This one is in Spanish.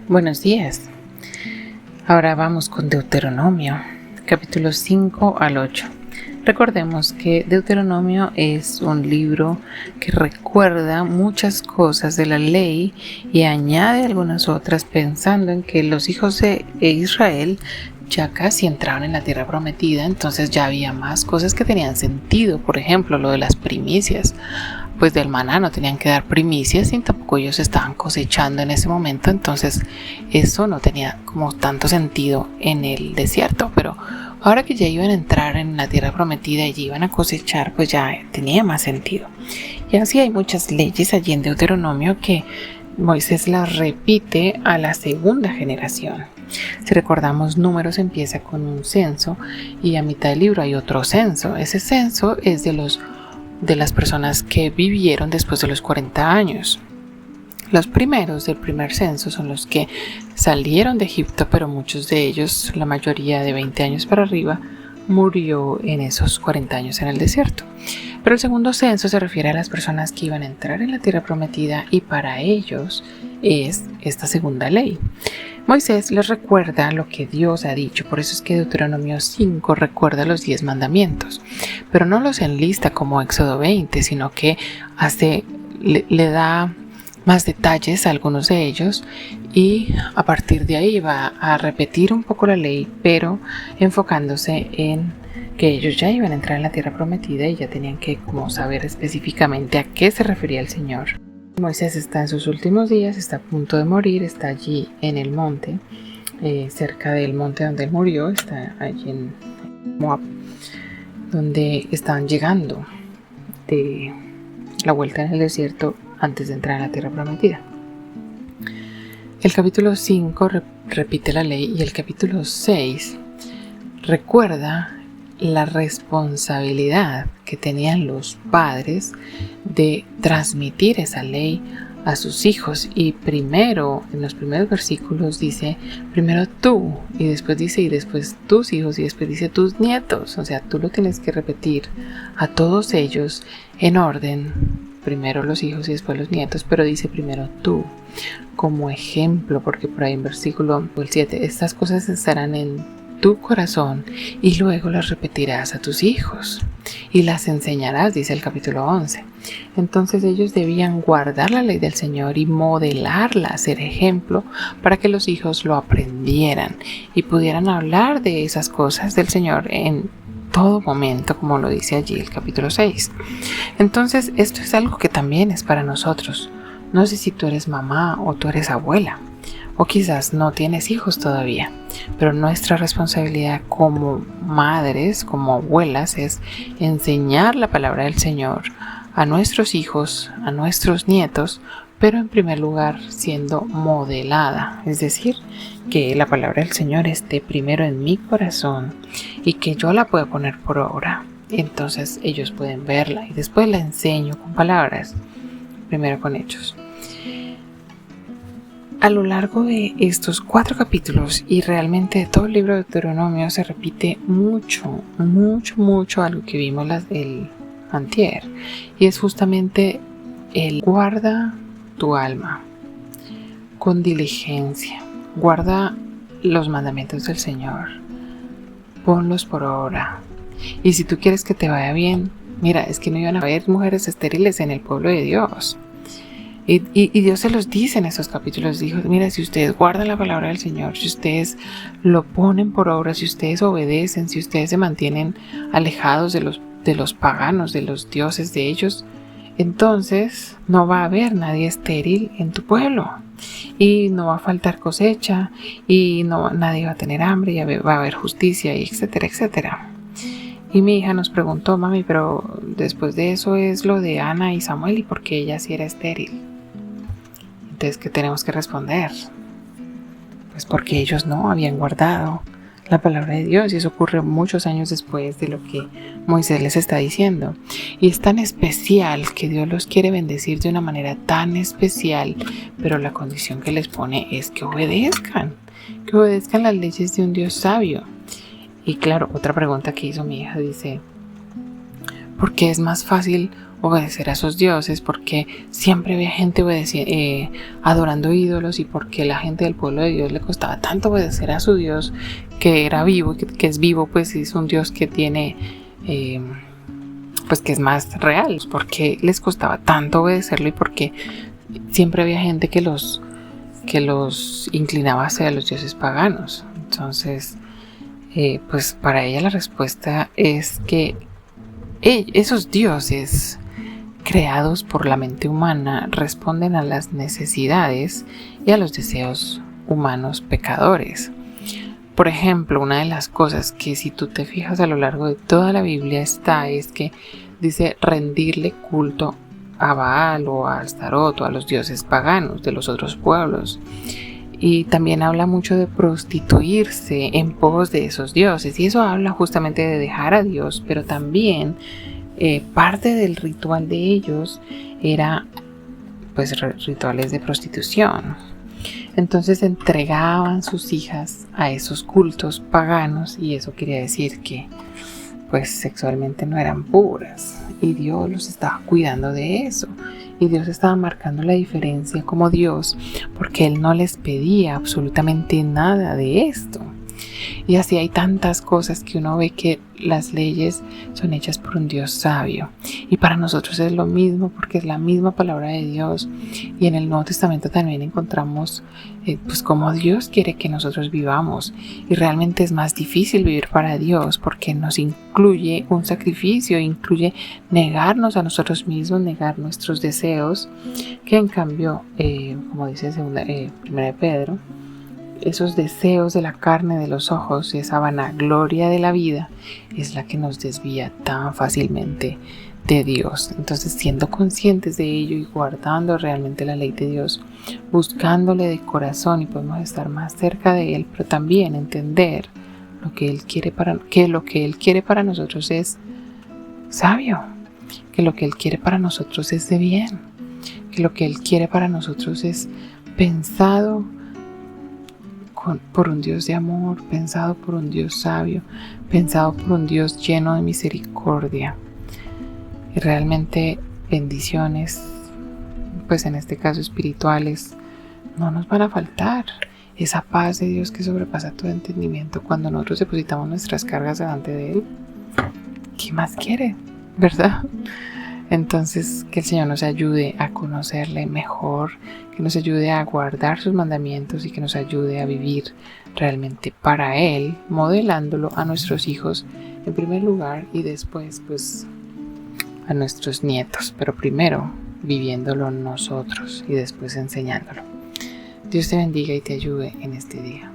Buenos días. Ahora vamos con Deuteronomio, capítulos 5 al 8. Recordemos que Deuteronomio es un libro que recuerda muchas cosas de la ley y añade algunas otras pensando en que los hijos de Israel ya casi entraron en la tierra prometida, entonces ya había más cosas que tenían sentido. Por ejemplo, lo de las primicias. Pues del maná no tenían que dar primicias y tampoco ellos estaban cosechando en ese momento, entonces eso no tenía como tanto sentido en el desierto, pero ahora que ya iban a entrar en la tierra prometida y ya iban a cosechar, pues ya tenía más sentido. Y así hay muchas leyes allí en Deuteronomio que Moisés las repite a la segunda generación. Si recordamos, Números empieza con un censo y a mitad del libro hay otro censo. Ese censo es de las personas que vivieron después de los 40 años. Los primeros del primer censo son los que salieron de Egipto, pero muchos de ellos, la mayoría de 20 años para arriba, murió en esos 40 años en el desierto. Pero el segundo censo se refiere a las personas que iban a entrar en la tierra prometida y para ellos es esta segunda ley. Moisés les recuerda lo que Dios ha dicho, por eso es que Deuteronomio 5 recuerda los 10 mandamientos, pero no los enlista como Éxodo 20, sino que le da más detalles a algunos de ellos y a partir de ahí va a repetir un poco la ley, pero enfocándose en que ellos ya iban a entrar en la tierra prometida y ya tenían que como saber específicamente a qué se refería el Señor. Moisés está en sus últimos días, está a punto de morir, está allí en el monte, cerca del monte donde él murió, está allí en Moab, donde estaban llegando de la vuelta en el desierto antes de entrar en la tierra prometida. El capítulo 5 repite la ley y el capítulo 6 recuerda la responsabilidad que tenían los padres de transmitir esa ley a sus hijos. Y primero, en los primeros versículos dice, primero tú, y después dice, y después tus hijos, y después dice tus nietos. O sea, tú lo tienes que repetir a todos ellos en orden, primero los hijos y después los nietos, pero dice primero tú, como ejemplo, porque por ahí en versículo 7, estas cosas estarán en tu corazón y luego las repetirás a tus hijos y las enseñarás, dice el capítulo 11. Entonces ellos debían guardar la ley del Señor y modelarla, ser ejemplo para que los hijos lo aprendieran y pudieran hablar de esas cosas del Señor en todo momento, como lo dice allí el capítulo 6. Entonces esto es algo que también es para nosotros. No sé si tú eres mamá o tú eres abuela, o quizás no tienes hijos todavía, pero nuestra responsabilidad como madres, como abuelas, es enseñar la palabra del Señor a nuestros hijos, a nuestros nietos, pero en primer lugar siendo modelada, es decir, que la palabra del Señor esté primero en mi corazón y que yo la pueda poner por obra. Entonces ellos pueden verla y después la enseño con palabras, primero con hechos. A lo largo de estos 4 capítulos y realmente de todo el libro de Deuteronomio se repite mucho algo que vimos el antier, y es justamente el guarda tu alma con diligencia, guarda los mandamientos del Señor, ponlos por obra. Y si tú quieres que te vaya bien, mira, es que no iban a haber mujeres estériles en el pueblo de Dios. Y Dios se los dice en esos capítulos, dijo, mira, si ustedes guardan la palabra del Señor, si ustedes lo ponen por obra, si ustedes obedecen, si ustedes se mantienen alejados de los paganos, de los dioses de ellos, entonces no va a haber nadie estéril en tu pueblo y no va a faltar cosecha y nadie va a tener hambre y va a haber justicia, y etcétera, etcétera. Y mi hija nos preguntó, mami, pero después de eso es lo de Ana y Samuel, ¿y por qué ella sí era estéril? Entonces, ¿qué tenemos que responder? Pues porque ellos no habían guardado la palabra de Dios, y eso ocurre muchos años después de lo que Moisés les está diciendo. Y es tan especial que Dios los quiere bendecir de una manera tan especial, pero la condición que les pone es que obedezcan las leyes de un Dios sabio. Y claro, otra pregunta que hizo mi hija dice, ¿por qué es más fácil obedecer a esos dioses, porque siempre había gente adorando ídolos, y porque la gente del pueblo de Dios le costaba tanto obedecer a su Dios que era vivo, que es vivo, pues es un Dios que tiene, pues que es más real, porque les costaba tanto obedecerlo y porque siempre había gente que los inclinaba hacia los dioses paganos. Entonces, pues para ella la respuesta es que esos dioses creados por la mente humana responden a las necesidades y a los deseos humanos pecadores. Por ejemplo, una de las cosas que, si tú te fijas a lo largo de toda la Biblia, es que dice rendirle culto a Baal o a Astarot o a los dioses paganos de los otros pueblos. Y también habla mucho de prostituirse en pos de esos dioses, y eso habla justamente de dejar a Dios, pero también parte del ritual de ellos era pues rituales de prostitución. Entonces entregaban sus hijas a esos cultos paganos, y eso quería decir que pues sexualmente no eran puras, y Dios los estaba cuidando de eso, y Dios estaba marcando la diferencia como Dios, porque Él no les pedía absolutamente nada de esto. Y así hay tantas cosas que uno ve que las leyes son hechas por un Dios sabio, y para nosotros es lo mismo, porque es la misma palabra de Dios. Y en el Nuevo Testamento también encontramos pues cómo Dios quiere que nosotros vivamos, y realmente es más difícil vivir para Dios porque nos incluye un sacrificio, incluye negarnos a nosotros mismos, negar nuestros deseos, que en cambio, como dice 1 de Pedro, esos deseos de la carne, de los ojos, esa vanagloria de la vida es la que nos desvía tan fácilmente de Dios. Entonces, siendo conscientes de ello y guardando realmente la ley de Dios, buscándole de corazón, y podemos estar más cerca de Él, pero también entender lo que Él quiere para nosotros es sabio, que lo que Él quiere para nosotros es de bien, que lo que Él quiere para nosotros es pensado por un Dios de amor, pensado por un Dios sabio, pensado por un Dios lleno de misericordia. Y realmente bendiciones, pues en este caso espirituales, no nos van a faltar. Esa paz de Dios que sobrepasa todo entendimiento, cuando nosotros depositamos nuestras cargas delante de Él, ¿qué más quiere? ¿Verdad? Entonces, que el Señor nos ayude a conocerle mejor, que nos ayude a guardar sus mandamientos, y que nos ayude a vivir realmente para Él, modelándolo a nuestros hijos en primer lugar, y después pues a nuestros nietos, pero primero viviéndolo nosotros y después enseñándolo. Dios te bendiga y te ayude en este día.